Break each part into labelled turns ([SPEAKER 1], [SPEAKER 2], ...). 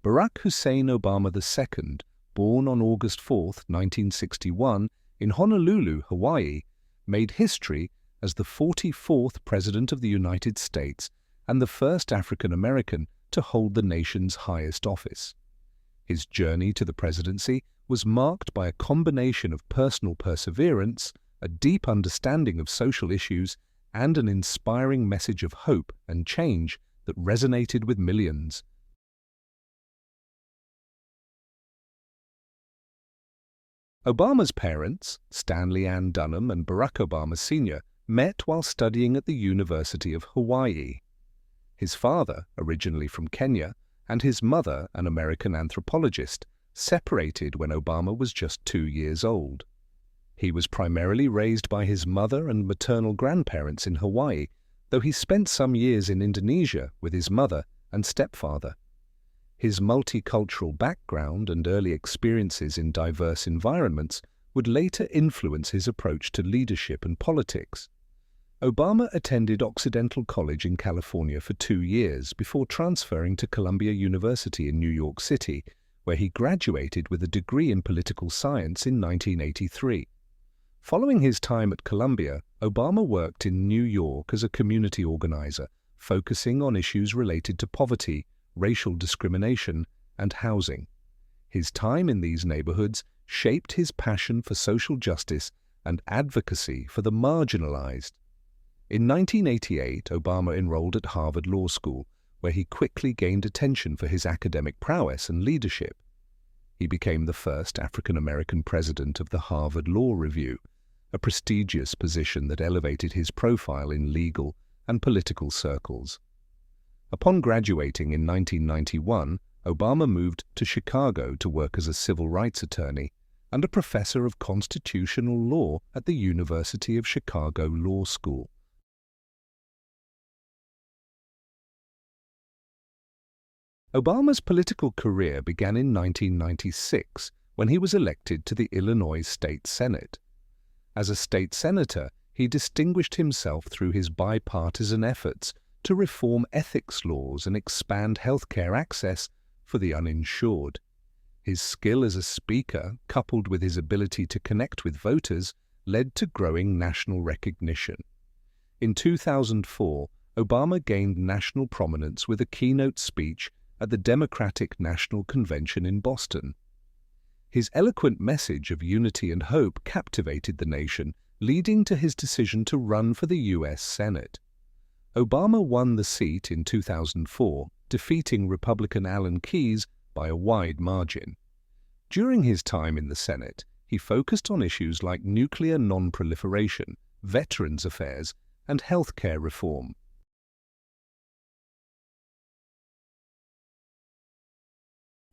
[SPEAKER 1] Barack Hussein Obama II, born on August 4, 1961, in Honolulu, Hawaii, made history as the 44th President of the United States and the first African American to hold the nation's highest office. His journey to the presidency was marked by a combination of personal perseverance, a deep understanding of social issues, and an inspiring message of hope and change that resonated with millions. Obama's parents, Stanley Ann Dunham and Barack Obama Sr., met while studying at the University of Hawaii. His father, originally from Kenya, and his mother, an American anthropologist, separated when Obama was just 2 years old. He was primarily raised by his mother and maternal grandparents in Hawaii, though he spent some years in Indonesia with his mother and stepfather. His multicultural background and early experiences in diverse environments would later influence his approach to leadership and politics. Obama attended Occidental College in California for 2 years before transferring to Columbia University in New York City, where he graduated with a degree in political science in 1983. Following his time at Columbia, Obama worked in New York as a community organizer, focusing on issues related to poverty, racial discrimination, and housing. His time in these neighborhoods shaped his passion for social justice and advocacy for the marginalized. In 1988, Obama enrolled at Harvard Law School, where he quickly gained attention for his academic prowess and leadership. He became the first African-American president of the Harvard Law Review, a prestigious position that elevated his profile in legal and political circles. Upon graduating in 1991, Obama moved to Chicago to work as a civil rights attorney and a professor of constitutional law at the University of Chicago Law School. Obama's political career began in 1996 when he was elected to the Illinois State Senate. As a state senator, he distinguished himself through his bipartisan efforts to reform ethics laws and expand healthcare access for the uninsured. His skill as a speaker, coupled with his ability to connect with voters, led to growing national recognition. In 2004, Obama gained national prominence with a keynote speech at the Democratic National Convention in Boston. His eloquent message of unity and hope captivated the nation, leading to his decision to run for the U.S. Senate. Obama won the seat in 2004, defeating Republican Alan Keyes by a wide margin. During his time in the Senate, he focused on issues like nuclear non-proliferation, veterans affairs, and healthcare reform.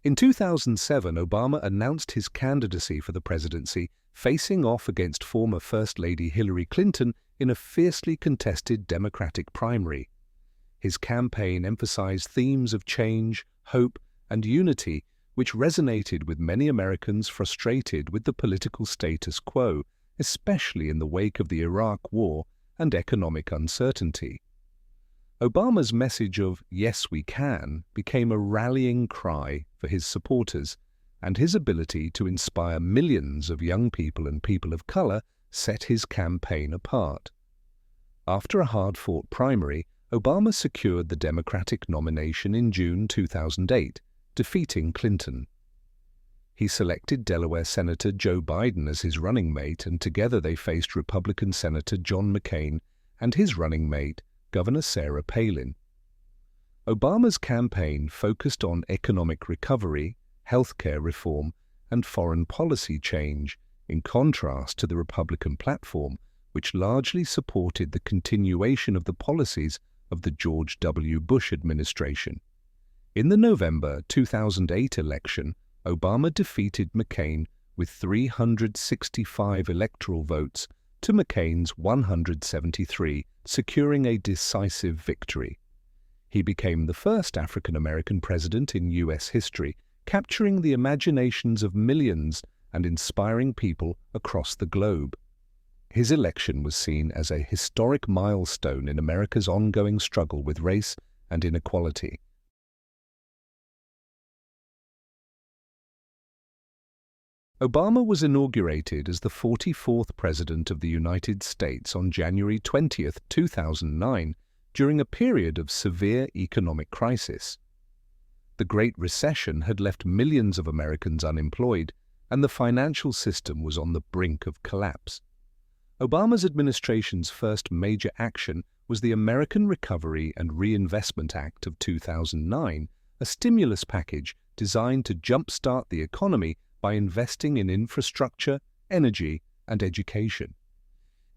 [SPEAKER 1] In 2007, Obama announced his candidacy for the presidency, facing off against former First Lady Hillary Clinton in a fiercely contested Democratic primary. His campaign emphasized themes of change, hope, and unity, which resonated with many Americans frustrated with the political status quo, especially in the wake of the Iraq War and economic uncertainty. Obama's message of "Yes, we can" became a rallying cry for his supporters, and his ability to inspire millions of young people and people of color set his campaign apart. After a hard-fought primary, Obama secured the Democratic nomination in June 2008, defeating Clinton. He selected Delaware Senator Joe Biden as his running mate, and together they faced Republican Senator John McCain and his running mate, Governor Sarah Palin. Obama's campaign focused on economic recovery, healthcare reform, and foreign policy change, in contrast to the Republican platform, which largely supported the continuation of the policies of the George W. Bush administration. In the November 2008 election, Obama defeated McCain with 365 electoral votes to McCain's 173, securing a decisive victory. He became the first African-American president in U.S. history, capturing the imaginations of millions and inspiring people across the globe. His election was seen as a historic milestone in America's ongoing struggle with race and inequality. Obama was inaugurated as the 44th President of the United States on January 20, 2009, during a period of severe economic crisis. The Great Recession had left millions of Americans unemployed, and the financial system was on the brink of collapse. Obama's administration's first major action was the American Recovery and Reinvestment Act of 2009, a stimulus package designed to jumpstart the economy by investing in infrastructure, energy, and education.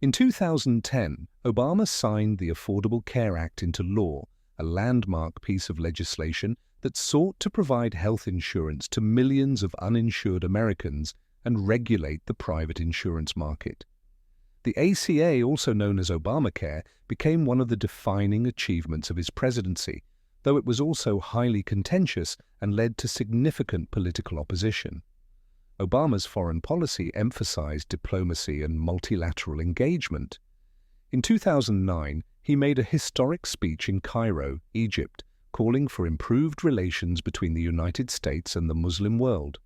[SPEAKER 1] In 2010, Obama signed the Affordable Care Act into law, a landmark piece of legislation that sought to provide health insurance to millions of uninsured Americans and regulate the private insurance market. The ACA, also known as Obamacare, became one of the defining achievements of his presidency, though it was also highly contentious and led to significant political opposition. Obama's foreign policy emphasized diplomacy and multilateral engagement. In 2009, he made a historic speech in Cairo, Egypt, calling for improved relations between the United States and the Muslim world.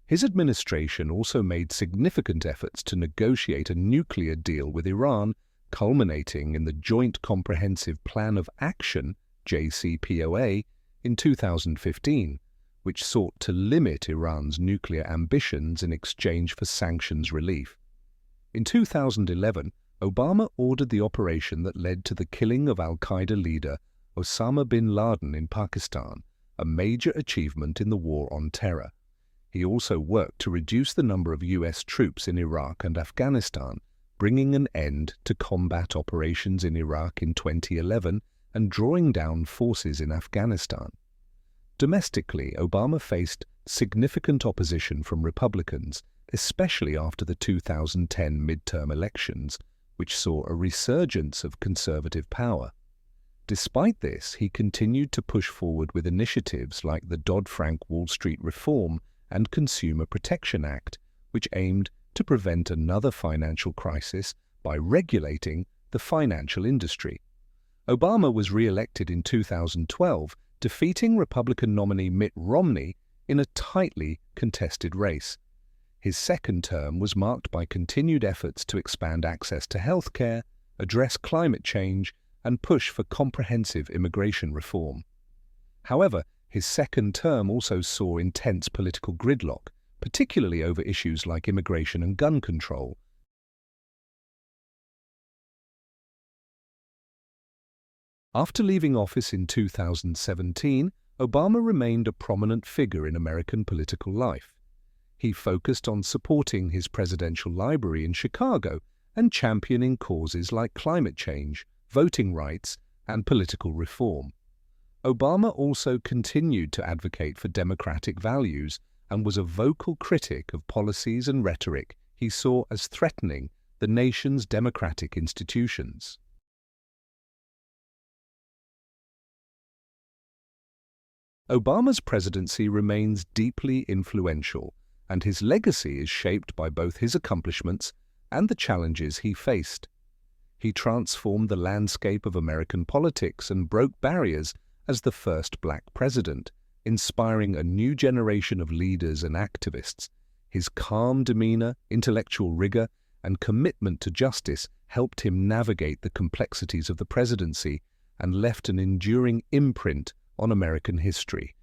[SPEAKER 1] His administration also made significant efforts to negotiate a nuclear deal with Iran, culminating in the Joint Comprehensive Plan of Action, JCPOA, in 2015, which sought to limit Iran's nuclear ambitions in exchange for sanctions relief. In 2011, Obama ordered the operation that led to the killing of al-Qaeda leader Osama bin Laden in Pakistan, a major achievement in the war on terror. He also worked to reduce the number of U.S. troops in Iraq and Afghanistan, bringing an end to combat operations in Iraq in 2011 and drawing down forces in Afghanistan. Domestically, Obama faced significant opposition from Republicans, especially after the 2010 midterm elections, which saw a resurgence of conservative power. Despite this, he continued to push forward with initiatives like the Dodd-Frank Wall Street Reform and Consumer Protection Act, which aimed to prevent another financial crisis by regulating the financial industry. Obama was re-elected in 2012, defeating Republican nominee Mitt Romney in a tightly contested race. His second term was marked by continued efforts to expand access to health care, address climate change, and push for comprehensive immigration reform. However, his second term also saw intense political gridlock, particularly over issues like immigration and gun control. After leaving office in 2017, Obama remained a prominent figure in American political life. He focused on supporting his presidential library in Chicago and championing causes like climate change, voting rights, and political reform. Obama also continued to advocate for democratic values and was a vocal critic of policies and rhetoric he saw as threatening the nation's democratic institutions. Obama's presidency remains deeply influential, and his legacy is shaped by both his accomplishments and the challenges he faced. He transformed the landscape of American politics and broke barriers as the first black president, inspiring a new generation of leaders and activists. His calm demeanor, intellectual rigor, and commitment to justice helped him navigate the complexities of the presidency and left an enduring imprint on American history.